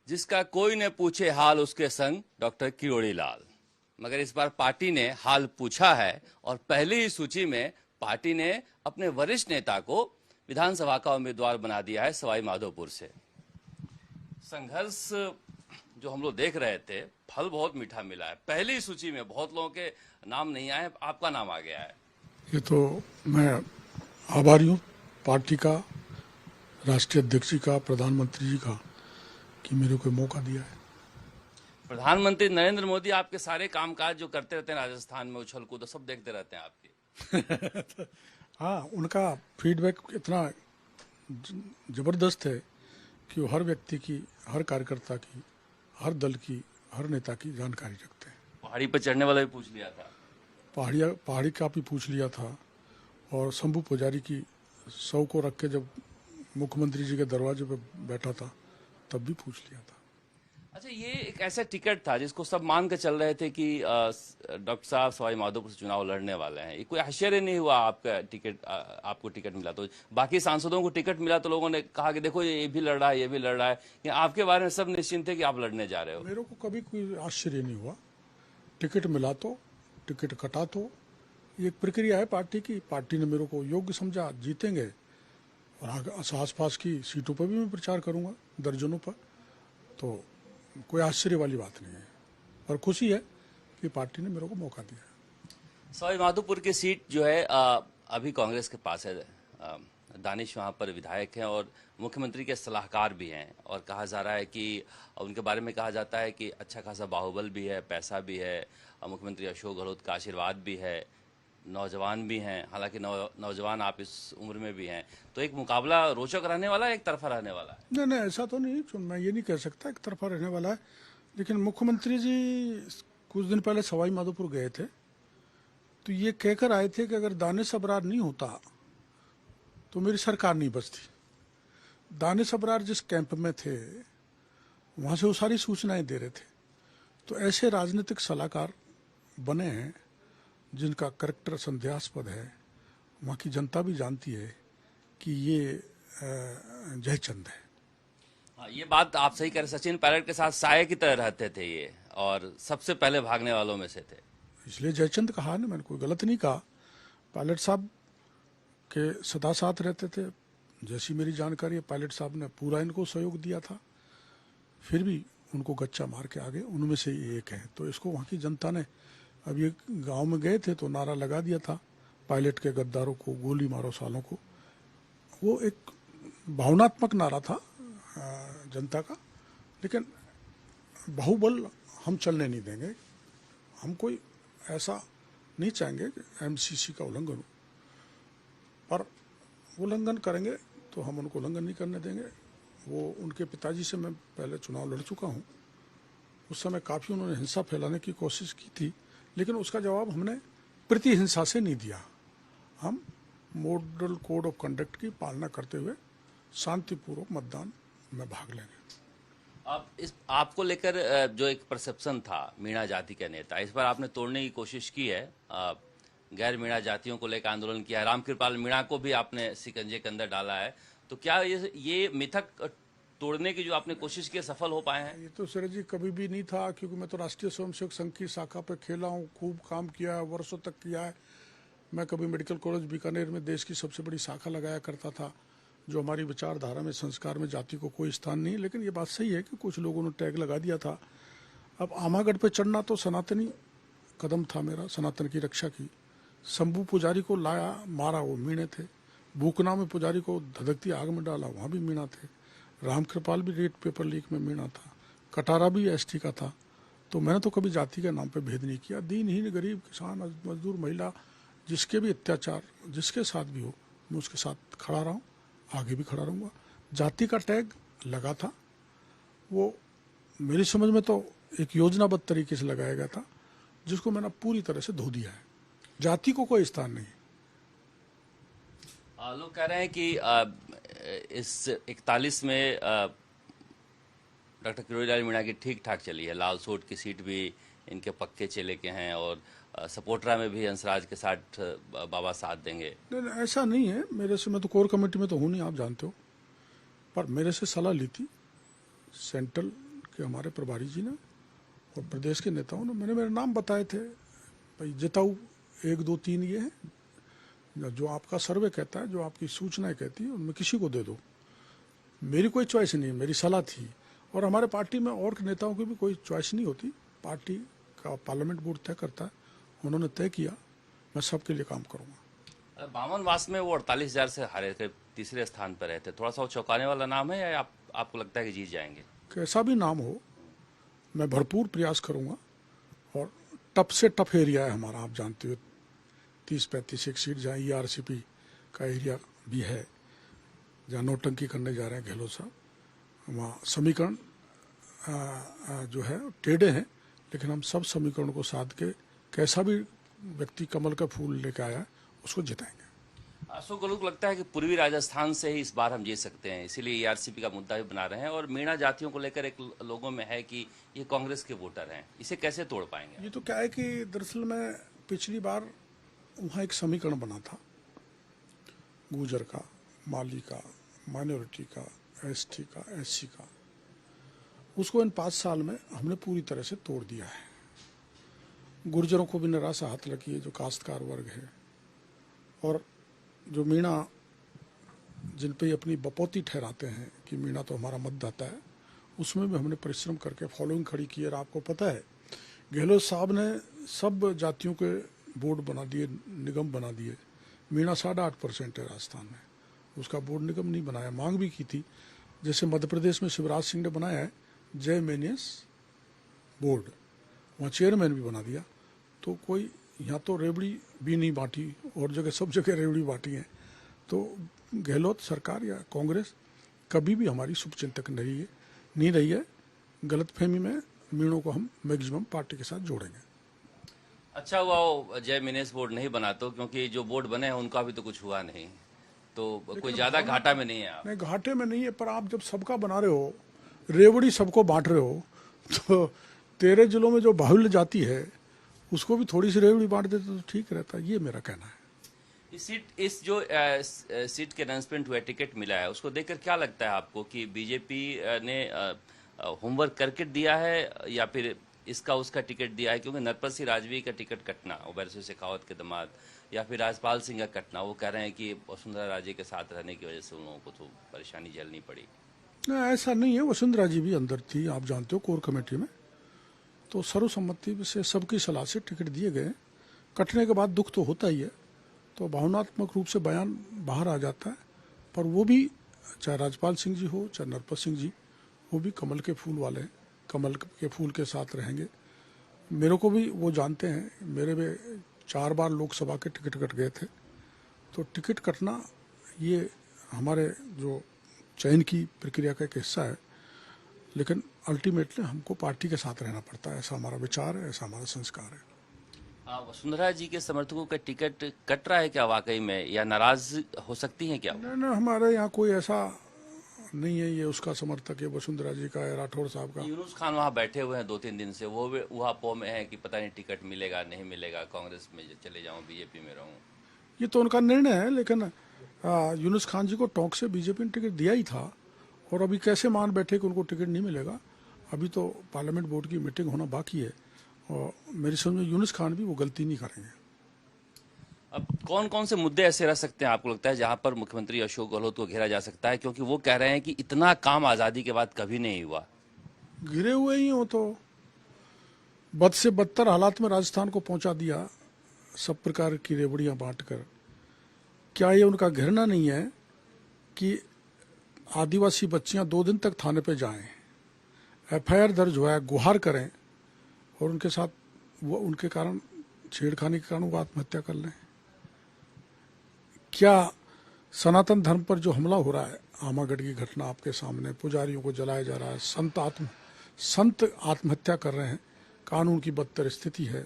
जिसका कोई न पूछे हाल उसके संग डॉक्टर किरोड़ी लाल। मगर इस बार पार्टी ने हाल पूछा है और पहली ही सूची में पार्टी ने अपने वरिष्ठ नेता को विधानसभा का उम्मीदवार बना दिया है सवाई माधोपुर से। संघर्ष जो हम लोग देख रहे थे, फल बहुत मीठा मिला है। पहली सूची में बहुत लोगों के नाम नहीं आए, आपका नाम आ गया है। ये तो मैं आभारी हूँ पार्टी का, राष्ट्रीय अध्यक्ष जी का, प्रधानमंत्री जी का कि मेरे को मौका दिया है। प्रधानमंत्री नरेंद्र मोदी आपके सारे कामकाज जो करते रहते हैं राजस्थान में, उछल कूद सब देखते रहते हैं आपकी। हाँ, उनका फीडबैक इतना जबरदस्त है कि वो हर व्यक्ति की, हर कार्यकर्ता की, हर दल की, हर नेता की जानकारी रखते हैं। पहाड़ी पर चढ़ने वाला भी पूछ लिया था, पहाड़ी का भी पूछ लिया था, और शंभू पुजारी की 100 को रख के जब मुख्यमंत्री जी के दरवाजे पे बैठा था तब भी पूछ लिया था। अच्छा, ये एक ऐसा टिकट था जिसको सब मान के चल रहे थे कि डॉक्टर साहब सवाई माधोपुर से चुनाव लड़ने वाले हैं। ये कोई आश्चर्य नहीं हुआ आपका टिकट, आपको टिकट मिला तो? बाकी सांसदों को टिकट मिला तो लोगों ने कहा कि देखो ये भी लड़ रहा है, ये भी लड़ रहा है, या आपके बारे में सब निश्चिंत थे कि आप लड़ने जा रहे हो? मेरे को कभी कोई आश्चर्य नहीं हुआ। टिकट मिला तो, टिकट कटा तो, ये एक प्रक्रिया है पार्टी की। पार्टी ने मेरे को योग्य समझा, जीतेंगे, और आसपास की सीटों पर भी मैं प्रचार करूंगा, दर्जनों पर। तो कोई आश्चर्य वाली बात नहीं है, और खुशी है कि पार्टी ने मेरे को मौका दिया। सवाई माधोपुर की सीट जो है अभी कांग्रेस के पास है। दानिश वहाँ पर विधायक हैं और मुख्यमंत्री के सलाहकार भी हैं, और कहा जा रहा है कि उनके बारे में कहा जाता है कि अच्छा खासा बाहुबल भी है, पैसा भी है, मुख्यमंत्री अशोक गहलोत का आशीर्वाद भी है, नौजवान भी हैं। हालांकि नौजवान आप इस उम्र में भी हैं, तो एक मुकाबला रोचक रहने वाला है, एक तरफा रहने वाला है? नहीं नहीं, ऐसा तो नहीं, मैं ये नहीं कह सकता एक तरफा रहने वाला है। लेकिन मुख्यमंत्री जी कुछ दिन पहले सवाई माधोपुर गए थे, तो ये कहकर आए थे कि अगर दानिश अबरार नहीं होता तो मेरी सरकार नहीं बचती। दानिश अबरार जिस कैंप में थे वहां से वो सारी सूचनाएं दे रहे थे। तो ऐसे राजनीतिक सलाहकार बने हैं जिनका करेक्टर संदेहास्पद है। वहाँ की जनता भी जानती है कि ये जयचंद है। हाँ, ये बात आप सही कह रहे। सचिन पायलट के साथ साये की तरह रहते थे ये, और सबसे पहले भागने वालों में से थे, इसलिए जयचंद कहा ना, मैंने कोई गलत नहीं कहा। पायलट साहब के सदा साथ रहते थे। जैसी मेरी जानकारी है, पायलट साहब ने पूरा इनको सहयोग दिया था, फिर भी उनको गच्चा मार के आगे उनमें से एक है। तो इसको वहाँ की जनता ने, अब ये गांव में गए थे तो नारा लगा दिया था, पायलट के गद्दारों को गोली मारो सालों को। वो एक भावनात्मक नारा था जनता का। लेकिन बाहुबल हम चलने नहीं देंगे। हम कोई ऐसा नहीं चाहेंगे कि एमसीसी का उल्लंघन हो, पर उल्लंघन करेंगे तो हम उनको उल्लंघन नहीं करने देंगे। वो उनके पिताजी से मैं पहले चुनाव लड़ चुका हूँ। उस समय काफ़ी उन्होंने हिंसा फैलाने की कोशिश की थी, लेकिन उसका जवाब हमने प्रतिहिंसा से नहीं दिया। हम मॉडल कोड ऑफ कंडक्ट की पालना करते हुए शांतिपूर्वक मतदान में भाग लेंगे। अब इस आपको लेकर जो एक परसेप्शन था मीणा जाति के नेता, इस बार आपने तोड़ने की कोशिश की है। गैर मीणा जातियों को लेकर आंदोलन किया है। रामकृपाल मीणा को भी आपने शिकंजे के अंदर डाला है। तो क्या ये मिथक तोड़ने की जो आपने कोशिश की सफल हो पाए हैं? ये तो सर जी कभी भी नहीं था, क्योंकि मैं तो राष्ट्रीय स्वयंसेवक संघ की शाखा पे खेला हूँ, खूब काम किया है, वर्षों तक किया है। मैं कभी मेडिकल कॉलेज बीकानेर में देश की सबसे बड़ी शाखा लगाया करता था। जो हमारी विचारधारा में, संस्कार में जाति को कोई स्थान नहीं। लेकिन ये बात सही है कि कुछ लोगों ने टैग लगा दिया था। अब आमागढ़ पे चढ़ना तो सनातनी कदम था मेरा, सनातन की रक्षा की। शंभू पुजारी को लाया, मारा, वो मीणे थे। बूकना में पुजारी को धधकती आग में डाला, वहाँ भी मीणा थे। रामकृपाल भी रेट पेपर लीक में मीणा था। कटारा भी एसटी का था। तो मैंने तो कभी जाति के नाम पे भेद नहीं किया। दीनहीन, गरीब, किसान, मजदूर, महिला, जिसके भी अत्याचार जिसके साथ भी हो, मैं उसके साथ खड़ा रहा हूँ, आगे भी खड़ा रहूँगा। जाति का टैग लगा था, वो मेरी समझ में तो एक योजनाबद्ध तरीके से लगाया गया था, जिसको मैंने पूरी तरह से धो दिया है। जाति को कोई स्थान नहीं। लोग कह रहे हैं कि इस 41 में डॉक्टर किरोड़ी लाल मीणा की ठीक ठाक चली है। लालसोट की सीट भी इनके पक्के चले के हैं, और सपोटरा में भी हंसराज के साथ बाबा साथ देंगे। नहीं, ऐसा नहीं है। मेरे से, मैं तो कोर कमेटी में तो हूँ नहीं, आप जानते हो, पर मेरे से सलाह ली थी सेंट्रल कि हमारे प्रभारी जी ने और प्रदेश के नेताओं ने मैंने मेरे नाम बताए थे, भाई जिताऊ 1 2 3 ये हैं, जो आपका सर्वे कहता है, जो आपकी सूचनाएं कहती है, उनमें किसी को दे दो। मेरी कोई चॉइस नहीं, मेरी सलाह थी। और हमारे पार्टी में और नेताओं की भी कोई चॉइस नहीं होती, पार्टी का पार्लियामेंट बोर्ड तय करता है। उन्होंने तय किया, मैं सबके लिए काम करूंगा। बामनवास में वो 48,000 से हारे थे, तीसरे स्थान पर रहते। थोड़ा सा वो चौंकाने वाला नाम है, या आपको लगता है कि जीत जाएंगे? कैसा भी नाम हो, मैं भरपूर प्रयास करूंगा। और टफ से टफ एरिया है हमारा, आप जानते हो, 30-35 एक सीट जहाँ ERCP का एरिया भी है, जहाँ नोटंकी करने जा रहे हैं गहलोत साहब, वहाँ समीकरण जो है टेढ़े हैं, लेकिन हम सब समीकरण को साध के कैसा भी व्यक्ति कमल का फूल लेकर आया उसको जिताएंगे। अशोक गहलोत को लगता है कि पूर्वी राजस्थान से ही इस बार हम जीत सकते हैं, इसीलिए ERCP का मुद्दा भी बना रहे हैं। और मीणा जातियों को लेकर एक लोगों में है कि ये कांग्रेस के वोटर हैं, इसे कैसे तोड़ पाएंगे? ये तो क्या है कि दरअसल में पिछली बार वहाँ एक समीकरण बना था, गुर्जर का, माली का, माइनॉरिटी का, ST का, SC का। उसको इन 5 साल में हमने पूरी तरह से तोड़ दिया है। गुर्जरों को भी निराशा हाथ लगी है, जो काश्तकार वर्ग है, और जो मीणा जिन पे अपनी बपौती ठहराते हैं कि मीणा तो हमारा मतदाता है, उसमें भी हमने परिश्रम करके फॉलोइंग खड़ी की। और आपको पता है, गहलोत साहब ने सब जातियों के बोर्ड बना दिए, निगम बना दिए। मीणा 8.5% है राजस्थान में, उसका बोर्ड निगम नहीं बनाया। मांग भी की थी, जैसे मध्य प्रदेश में शिवराज सिंह ने बनाया है जय मेनियस बोर्ड, वहाँ चेयरमैन भी बना दिया। तो कोई यहाँ तो रेवड़ी भी नहीं बांटी, और जगह सब जगह रेवड़ी बांटी है। तो गहलोत सरकार या कांग्रेस कभी भी हमारी शुभचिंतक नहीं रही है। गलतफहमी में मीणों को हम मैक्सिमम पार्टी के साथ जोड़ेंगे। अच्छा हुआ वो जय मिनेस बोर्ड नहीं बना, तो क्योंकि जो बोर्ड बने हैं उनका भी तो कुछ हुआ नहीं, तो कोई ज्यादा घाटा में नहीं है आप। नहीं, घाटे में नहीं है, पर आप जब सबका बना रहे हो, रेवड़ी सबको बांट रहे हो, तो 13 जिलों में जो बाहुल्य जाति है उसको भी थोड़ी सी रेवड़ी बांट देते तो ठीक रहता। ये मेरा कहना है। इस जो सीट के अनाउंसमेंट हुआ, टिकट मिला है, उसको देखकर क्या लगता है आपको कि बीजेपी ने होमवर्क करके दिया है, या फिर इसका उसका टिकट दिया है? क्योंकि नरपत सिंह राजवी का टिकट कटना, ओवैसी शेखावत के दामाद, या फिर राजपाल सिंह का कटना, वो कह रहे हैं कि वसुंधरा राजे के साथ रहने की वजह से उन लोगों को तो परेशानी झेलनी पड़ी। नहीं, ऐसा नहीं है। वसुंधरा जी भी अंदर थी, आप जानते हो, कोर कमेटी में। तो सर्वसम्मति से सबकी सलाह से टिकट दिए गए। कटने के बाद दुख तो होता ही है, तो भावनात्मक रूप से बयान बाहर आ जाता है। पर वो भी, चाहे राजपाल सिंह जी हो, चाहे नरपत सिंह जी, वो भी कमल के फूल वाले हैं, कमल के फूल के साथ रहेंगे। मेरे को भी वो जानते हैं, मेरे में 4 बार लोकसभा के टिकट कट गए थे। तो टिकट कटना ये हमारे जो चयन की प्रक्रिया का एक हिस्सा है, लेकिन अल्टीमेटली हमको पार्टी के साथ रहना पड़ता है। ऐसा हमारा विचार है, ऐसा हमारा संस्कार है। वसुंधरा जी के समर्थकों का टिकट कट रहा है क्या वाकई में, या नाराज हो सकती हैं क्या? नहीं, हमारे यहाँ कोई ऐसा नहीं है। ये उसका समर्थक है, वसुंधरा जी का है, राठौड़ साहब का। यूनुस खान वहाँ बैठे हुए हैं 2-3 दिन से, वो भी उहापोह में है कि पता नहीं टिकट मिलेगा नहीं मिलेगा, कांग्रेस में चले जाऊं, बीजेपी में रहूं। ये तो उनका निर्णय है, लेकिन यूनुस खान जी को टोंक से बीजेपी ने टिकट दिया ही था, और अभी कैसे मान बैठे कि उनको टिकट नहीं मिलेगा। अभी तो पार्लियामेंट बोर्ड की मीटिंग होना बाकी है, और मेरी समझ में यूनुस खान भी वो गलती नहीं करेंगे। अब कौन कौन से मुद्दे ऐसे रह सकते हैं आपको लगता है जहां पर मुख्यमंत्री अशोक गहलोत को घेरा जा सकता है? क्योंकि वो कह रहे हैं कि इतना काम आजादी के बाद कभी नहीं हुआ। घिरे हुए ही हो तो बद से बदतर हालात में राजस्थान को पहुंचा दिया, सब प्रकार की रेवड़ियां बांटकर। क्या ये उनका घेरना नहीं है कि आदिवासी बच्चियां 2 दिन तक थाने पे जाएं, FIR दर्ज हुआ है, गुहार करें, और उनके साथ वो उनके कारण छेड़खानी के कारण वो आत्महत्या कर लें? क्या सनातन धर्म पर जो हमला हो रहा है, आमागढ़ की घटना आपके सामने, पुजारियों को जलाया जा रहा है, संत आत्महत्या कर रहे हैं, कानून की बदतर स्थिति है,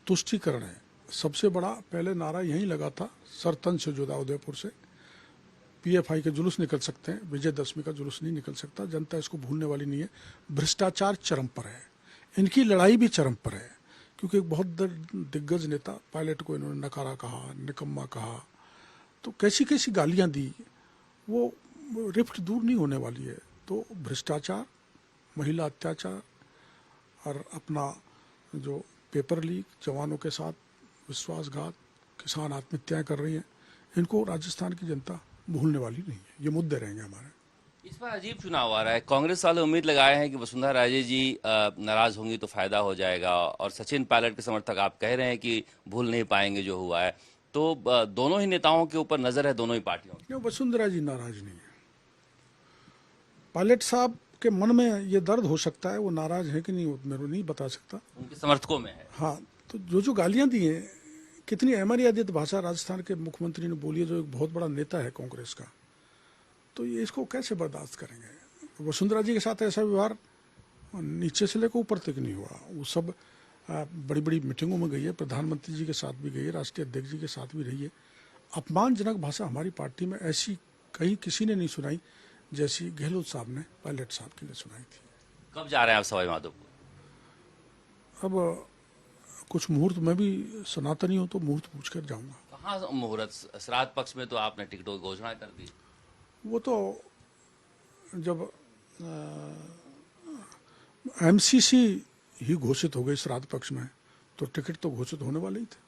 तुष्टीकरण है। सबसे बड़ा पहले नारा यहीं लगा था, सरतन से जुदा उदयपुर से। PFI के जुलूस निकल सकते हैं, विजयदशमी का जुलूस नहीं निकल सकता। जनता इसको भूलने वाली नहीं है। भ्रष्टाचार चरम पर है, इनकी लड़ाई भी चरम पर है, क्योंकि एक बहुत दिग्गज नेता पायलट को इन्होंने नकारा कहा, निकम्मा कहा, तो कैसी कैसी गालियां दी। वो रिफ्ट दूर नहीं होने वाली है। तो भ्रष्टाचार, महिला अत्याचार और अपना जो पेपर लीक, जवानों के साथ विश्वासघात, किसान आत्महत्याएं कर रही हैं, इनको राजस्थान की जनता भूलने वाली नहीं है। ये मुद्दे रहेंगे हमारे। इस बार अजीब चुनाव आ रहा है। कांग्रेस वाले उम्मीद लगाए हैं कि वसुंधरा राजे जी नाराज होंगी तो फायदा हो जाएगा, और सचिन पायलट के समर्थक आप कह रहे हैं कि भूल नहीं पाएंगे जो हुआ है। तो दोनों ही नेताओं के ऊपर नजर है, दोनों ही पार्टियों की। क्यों वसुंधरा जी नाराज नहीं है? पायलट साहब के मन में ये दर्द हो सकता है, वो नाराज है कि नहीं वो मेरे को नहीं बता सकता। उनके समर्थकों में है। हाँ, तो जो गालियां दी हैं, कितनी अमर्यादित भाषा राजस्थान के मुख्यमंत्री ने बोली है, जो एक बहुत बड़ा नेता है कांग्रेस का, तो ये इसको कैसे बर्दाश्त करेंगे? वसुंधरा जी के साथ ऐसा व्यवहार नीचे से लेकर ऊपर तक नहीं हुआ। वो सब बड़ी बड़ी मीटिंगों में गई है, प्रधानमंत्री जी के साथ भी गई है, राष्ट्रीय अध्यक्ष जी के साथ भी रही है। अपमानजनक भाषा हमारी पार्टी में ऐसी कहीं किसी ने नहीं सुनाई जैसी गहलोत साहब ने पायलट साहब के लिए सुनाई थी। कब जा रहे हैं आप सवाई माधोपुर? अब कुछ मुहूर्त में भी सनातनी हूँ तो मुहूर्त पूछ कर जाऊंगा। कहाँ मुहूर्त? श्राद्ध पक्ष में तो आपने टिकटों की घोषणा कर दी। वो तो जब एमसीसी ही घोषित हो गई श्राद्ध पक्ष में, तो टिकट तो घोषित होने वाले ही थे।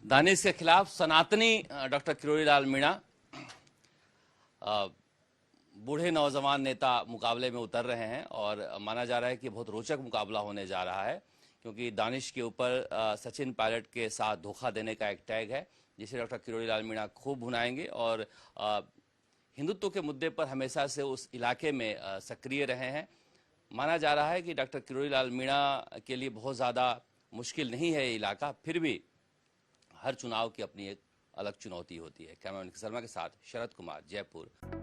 दानिश के खिलाफ सनातनी डॉक्टर किरोड़ी लाल मीणा, बूढ़े नौजवान नेता मुकाबले में उतर रहे हैं, और माना जा रहा है कि बहुत रोचक मुकाबला होने जा रहा है, क्योंकि दानिश के ऊपर सचिन पायलट के साथ धोखा देने का एक टैग है, जिसे डॉक्टर किरोड़ी लाल मीणा खूब भुनाएंगे। और हिंदुत्व के मुद्दे पर हमेशा से उस इलाके में सक्रिय रहे हैं। माना जा रहा है कि डॉक्टर किरोड़ी लाल मीणा के लिए बहुत ज़्यादा मुश्किल नहीं है ये इलाका, फिर भी हर चुनाव की अपनी एक अलग चुनौती होती है। कैमरामैन शर्मा के साथ शरद कुमार, जयपुर।